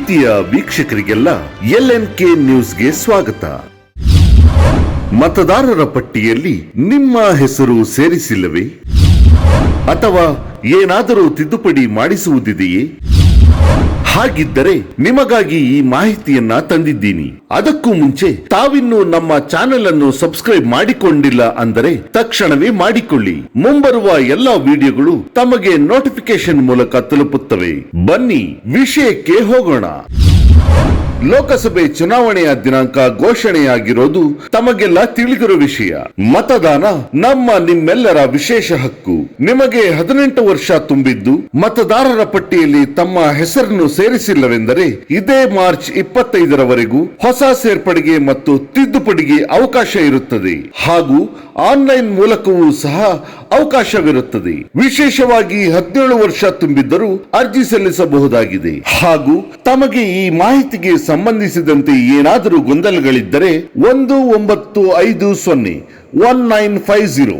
ಪ್ರೀತಿಯ ವೀಕ್ಷಕರಿಗೆಲ್ಲ LNK ನ್ಯೂಸ್ಗೆ ಸ್ವಾಗತ. ಮತದಾರರ ಪಟ್ಟಿಯಲ್ಲಿ ನಿಮ್ಮ ಹೆಸರು ಸೇರಿಸಿಲ್ಲವೇ ಅಥವಾ ಏನಾದರೂ ತಿದ್ದುಪಡಿ ಮಾಡಿಸುವುದಿದೆಯೇ? ಹಾಗಿದ್ದರೆ ನಿಮಗಾಗಿ ಈ ಮಾಹಿತಿಯನ್ನ ತಂದಿದ್ದೀನಿ. ಅದಕ್ಕೂ ಮುಂಚೆ ತಾವಿನ್ನು ನಮ್ಮ ಚಾನೆಲ್ ಅನ್ನು ಸಬ್ಸ್ಕ್ರೈಬ್ ಮಾಡಿಕೊಂಡಿಲ್ಲ ಅಂದರೆ ತಕ್ಷಣವೇ ಮಾಡಿಕೊಳ್ಳಿ. ಮುಂಬರುವ ಎಲ್ಲಾ ವಿಡಿಯೋಗಳು ತಮಗೆ ನೋಟಿಫಿಕೇಶನ್ ಮೂಲಕ ತಲುಪುತ್ತವೆ. ಬನ್ನಿ ವಿಷಯಕ್ಕೆ ಹೋಗೋಣ. ಲೋಕಸಭೆ ಚುನಾವಣೆಯ ದಿನಾಂಕ ಘೋಷಣೆಯಾಗಿರೋದು ತಮಗೆಲ್ಲ ತಿಳಿದಿರೋ ವಿಷಯ. ಮತದಾನ ನಿಮ್ಮೆಲ್ಲರ ವಿಶೇಷ ಹಕ್ಕು. ನಿಮಗೆ 18 ವರ್ಷ ತುಂಬಿದ್ದು ಮತದಾರರ ಪಟ್ಟಿಯಲ್ಲಿ ತಮ್ಮ ಹೆಸರನ್ನು ಸೇರಿಸಿಲ್ಲವೆಂದರೆ ಇದೇ ಮಾರ್ಚ್ 25ರವರೆಗೂ ಹೊಸ ಸೇರ್ಪಡೆಗೆ ಮತ್ತು ತಿದ್ದುಪಡಿಗೆ ಅವಕಾಶ ಇರುತ್ತದೆ. ಹಾಗೂ ಆನ್ಲೈನ್ ಮೂಲಕವೂ ಸಹ ಅವಕಾಶವಿರುತ್ತದೆ. ವಿಶೇಷವಾಗಿ 17 ವರ್ಷ ತುಂಬಿದ್ದರೂ ಅರ್ಜಿ ಸಲ್ಲಿಸಬಹುದಾಗಿದೆ. ಹಾಗೂ ತಮಗೆ ಈ ಮಾಹಿತಿಗೆ ಸಂಬಂಧಿಸಿದಂತೆ ಏನಾದರೂ ಗೊಂದಲಗಳಿದ್ದರೆ 19501950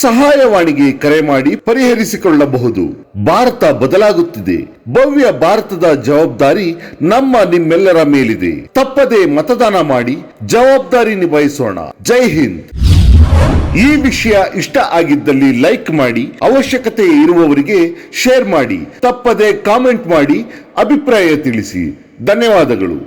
ಸಹಾಯವಾಣಿಗೆ ಕರೆ ಮಾಡಿ ಪರಿಹರಿಸಿಕೊಳ್ಳಬಹುದು. ಭಾರತ ಬದಲಾಗುತ್ತಿದೆ. ಭವ್ಯ ಭಾರತದ ಜವಾಬ್ದಾರಿ ನಿಮ್ಮೆಲ್ಲರ ಮೇಲಿದೆ. ತಪ್ಪದೆ ಮತದಾನ ಮಾಡಿ ಜವಾಬ್ದಾರಿ ನಿಭಾಯಿಸೋಣ. ಜೈ ಹಿಂದ್. ಈ ವಿಷಯ ಇಷ್ಟ ಆಗಿದ್ದಲ್ಲಿ ಲೈಕ್ ಮಾಡಿ, ಅವಶ್ಯಕತೆ ಇರುವವರಿಗೆ ಶೇರ್ ಮಾಡಿ, ತಪ್ಪದೆ ಕಾಮೆಂಟ್ ಮಾಡಿ ಅಭಿಪ್ರಾಯ ತಿಳಿಸಿ. ಧನ್ಯವಾದಗಳು.